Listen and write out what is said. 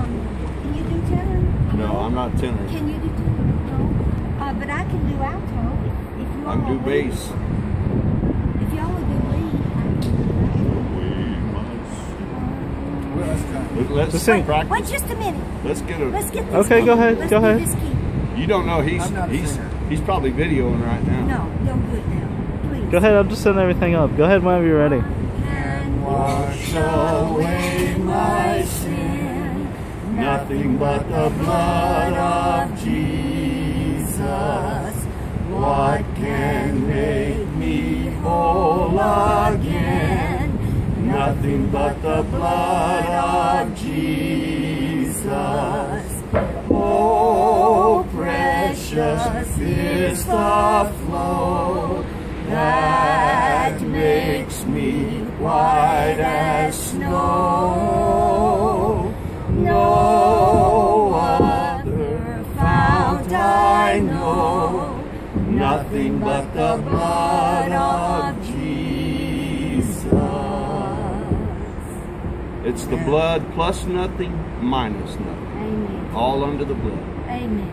Can you do tenor? No, I'm not tenor. Can you do tenor? No. But I can do alto. If you I can do bass. If y'all will do lead, I can do that. Let's Just sing. practice. Wait just a minute. Let's get Let's get this. Okay, key. go ahead, Let's go do ahead. this key. You don't know he's probably videoing right now. No, don't do it now. Please. Go ahead, I'm just setting everything up. Go ahead whenever you're ready. And Wash away my sin, nothing but the blood of Jesus. What can make me whole again? Nothing but the blood of Jesus. Oh, precious is the flow that makes me white as snow. No other fount I know, nothing but the blood of Jesus. It's the blood plus nothing minus nothing. Amen. All under the blood. Amen.